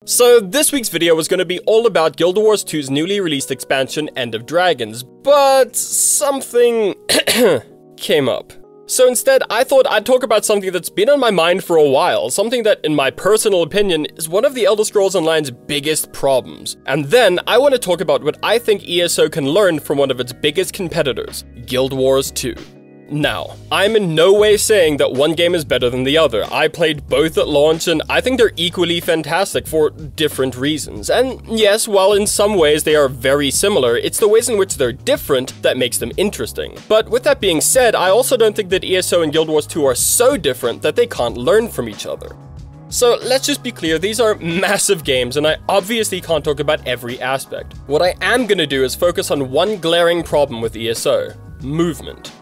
So this week's video was going to be all about Guild Wars 2's newly released expansion, End of Dragons, but something came up. So instead, I thought I'd talk about something that's been on my mind for a while, something that, in my personal opinion, is one of the Elder Scrolls Online's biggest problems. And then, I want to talk about what I think ESO can learn from one of its biggest competitors, Guild Wars 2. Now, I'm in no way saying that one game is better than the other. I played both at launch and I think they're equally fantastic for different reasons. And yes, while in some ways they are very similar, it's the ways in which they're different that makes them interesting. But with that being said, I also don't think that ESO and Guild Wars 2 are so different that they can't learn from each other. So let's just be clear, these are massive games and I obviously can't talk about every aspect. What I am gonna do is focus on one glaring problem with ESO: movement.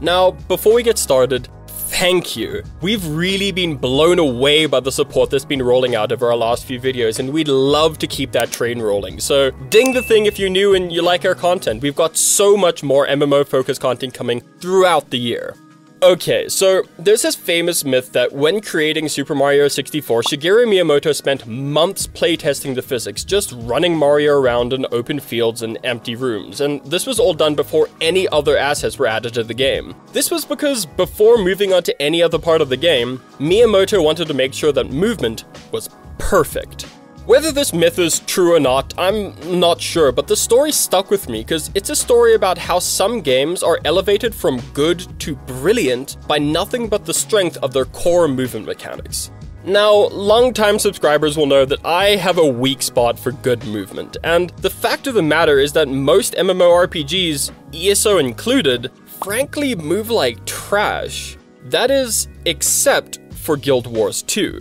Now, before we get started, thank you. We've really been blown away by the support that's been rolling out over our last few videos, and we'd love to keep that train rolling. So ding the thing if you're new and you like our content. We've got so much more MMO-focused content coming throughout the year. Okay, so there's this famous myth that when creating Super Mario 64, Shigeru Miyamoto spent months playtesting the physics, just running Mario around in open fields and empty rooms, and this was all done before any other assets were added to the game. This was because before moving on to any other part of the game, Miyamoto wanted to make sure that movement was perfect. Whether this myth is true or not, I'm not sure, but the story stuck with me because it's a story about how some games are elevated from good to brilliant by nothing but the strength of their core movement mechanics. Now, long-time subscribers will know that I have a weak spot for good movement, and the fact of the matter is that most MMORPGs, ESO included, frankly move like trash. That is, except for Guild Wars 2.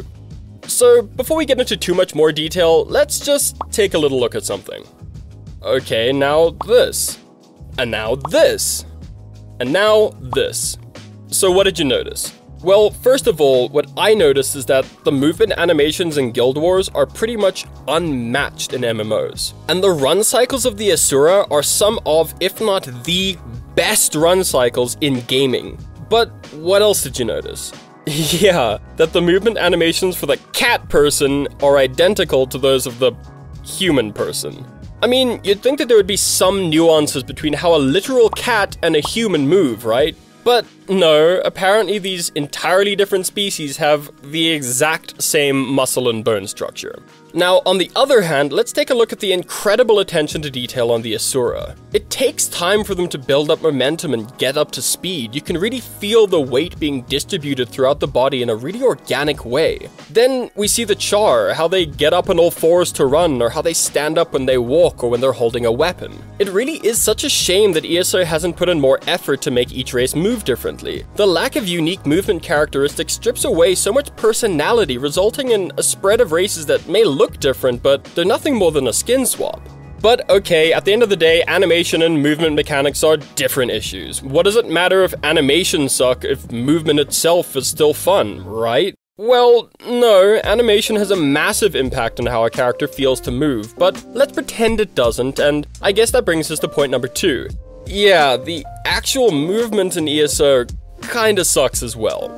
So, before we get into too much more detail, let's just take a little look at something. Okay, now this. And now this. And now this. So what did you notice? Well, first of all, what I noticed is that the movement animations in Guild Wars are pretty much unmatched in MMOs. And the run cycles of the Asura are some of, if not the best run cycles in gaming. But what else did you notice? Yeah, that the movement animations for the cat person are identical to those of the human person. I mean, you'd think that there would be some nuances between how a literal cat and a human move, right? But no, apparently these entirely different species have the exact same muscle and bone structure. Now, on the other hand, let's take a look at the incredible attention to detail on the Asura. It takes time for them to build up momentum and get up to speed. You can really feel the weight being distributed throughout the body in a really organic way. Then we see the Char, how they get up on all fours to run, or how they stand up when they walk or when they're holding a weapon. It really is such a shame that ESO hasn't put in more effort to make each race move differently. The lack of unique movement characteristics strips away so much personality, resulting in a spread of races that may look different, but they're nothing more than a skin swap. But okay, at the end of the day, animation and movement mechanics are different issues. What does it matter if animations suck if movement itself is still fun, right? Well, no, animation has a massive impact on how a character feels to move, but let's pretend it doesn't, and I guess that brings us to point number 2. Yeah, the actual movement in ESO kinda sucks as well.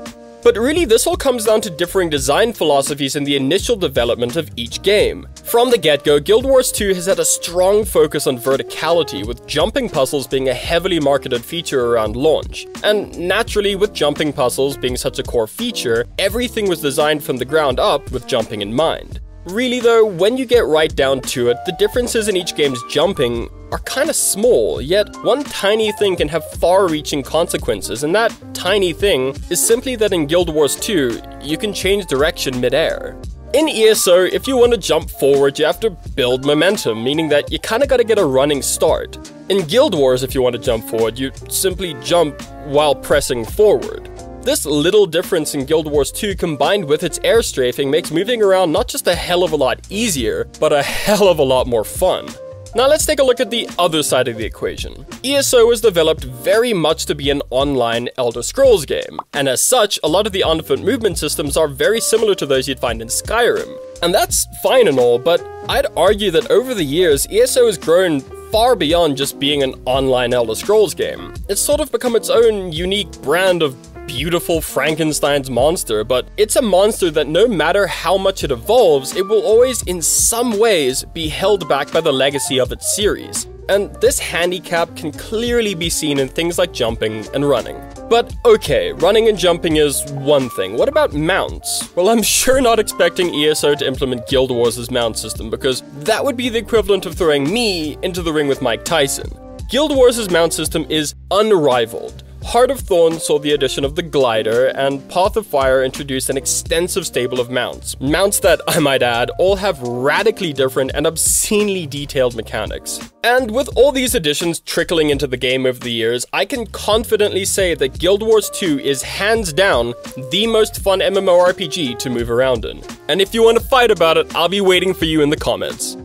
But really, this all comes down to differing design philosophies in the initial development of each game. From the get-go, Guild Wars 2 has had a strong focus on verticality, with jumping puzzles being a heavily marketed feature around launch. And naturally, with jumping puzzles being such a core feature, everything was designed from the ground up with jumping in mind. Really though, when you get right down to it, the differences in each game's jumping are kinda small, yet one tiny thing can have far-reaching consequences, and that tiny thing is simply that in Guild Wars 2, you can change direction mid-air. In ESO, if you want to jump forward, you have to build momentum, meaning that you kinda gotta get a running start. In Guild Wars, if you want to jump forward, you simply jump while pressing forward. This little difference in Guild Wars 2 combined with its air strafing makes moving around not just a hell of a lot easier, but a hell of a lot more fun. Now let's take a look at the other side of the equation. ESO was developed very much to be an online Elder Scrolls game, and as such, a lot of the on-foot movement systems are very similar to those you'd find in Skyrim. And that's fine and all, but I'd argue that over the years, ESO has grown far beyond just being an online Elder Scrolls game. It's sort of become its own unique brand of beautiful Frankenstein's monster, but it's a monster that no matter how much it evolves, it will always in some ways be held back by the legacy of its series. And this handicap can clearly be seen in things like jumping and running. But okay, running and jumping is one thing. What about mounts? Well, I'm sure not expecting ESO to implement Guild Wars' mount system, because that would be the equivalent of throwing me into the ring with Mike Tyson. Guild Wars' mount system is unrivaled. Heart of Thorn saw the addition of the glider, and Path of Fire introduced an extensive stable of mounts. Mounts that, I might add, all have radically different and obscenely detailed mechanics. And with all these additions trickling into the game over the years, I can confidently say that Guild Wars 2 is hands down the most fun MMORPG to move around in. And if you want to fight about it, I'll be waiting for you in the comments.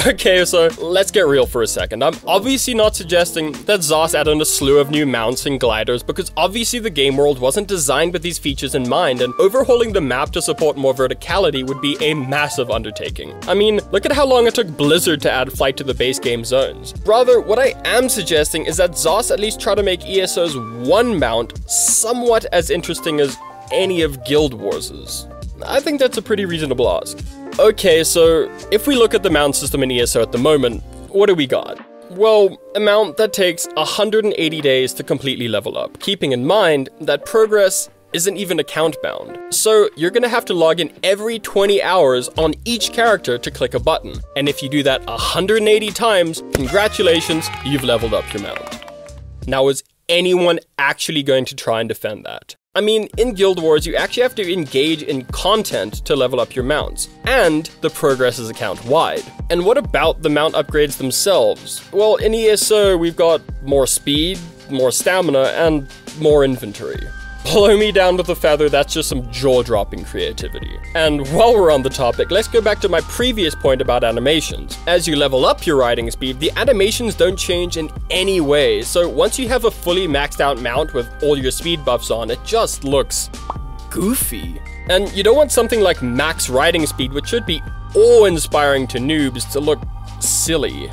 Okay, so let's get real for a second. I'm obviously not suggesting that ZOS add on a slew of new mounts and gliders, because obviously the game world wasn't designed with these features in mind, and overhauling the map to support more verticality would be a massive undertaking. I mean, look at how long it took Blizzard to add flight to the base game zones. Rather, what I am suggesting is that ZOS at least try to make ESO's one mount somewhat as interesting as any of Guild Wars's. I think that's a pretty reasonable ask. Okay, so if we look at the mount system in ESO at the moment, what do we got? Well, a mount that takes 180 days to completely level up, keeping in mind that progress isn't even account bound. So you're gonna have to log in every 20 hours on each character to click a button. And if you do that 180 times, congratulations, you've leveled up your mount. Now, is anyone actually going to try and defend that? I mean, in Guild Wars, you actually have to engage in content to level up your mounts, and the progress is account-wide. And what about the mount upgrades themselves? Well, in ESO, we've got more speed, more stamina, and more inventory. Blow me down with a feather, that's just some jaw-dropping creativity. And while we're on the topic, let's go back to my previous point about animations. As you level up your riding speed, the animations don't change in any way, so once you have a fully maxed out mount with all your speed buffs on, it just looks goofy. And you don't want something like max riding speed, which should be awe-inspiring to noobs, to look silly.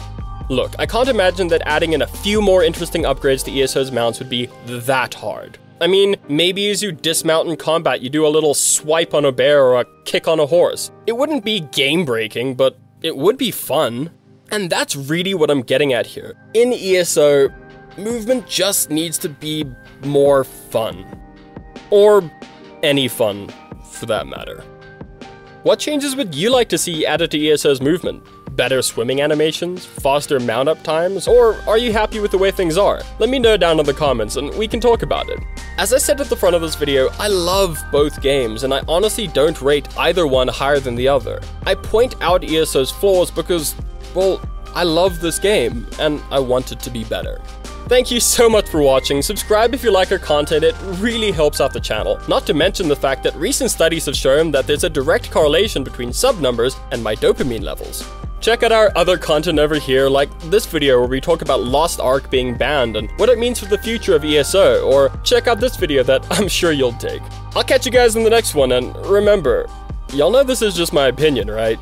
Look, I can't imagine that adding in a few more interesting upgrades to ESO's mounts would be that hard. I mean, maybe as you dismount in combat, you do a little swipe on a bear or a kick on a horse. It wouldn't be game-breaking, but it would be fun. And that's really what I'm getting at here. In ESO, movement just needs to be more fun. Or any fun, for that matter. What changes would you like to see added to ESO's movement? Better swimming animations? Faster mount-up times? Or are you happy with the way things are? Let me know down in the comments and we can talk about it. As I said at the front of this video, I love both games, and I honestly don't rate either one higher than the other. I point out ESO's flaws because, well, I love this game, and I want it to be better. Thank you so much for watching. Subscribe if you like our content, it really helps out the channel. Not to mention the fact that recent studies have shown that there's a direct correlation between sub numbers and my dopamine levels. Check out our other content over here, like this video where we talk about Lost Ark being banned and what it means for the future of ESO, or check out this video that I'm sure you'll take. I'll catch you guys in the next one, and remember, y'all know this is just my opinion, right?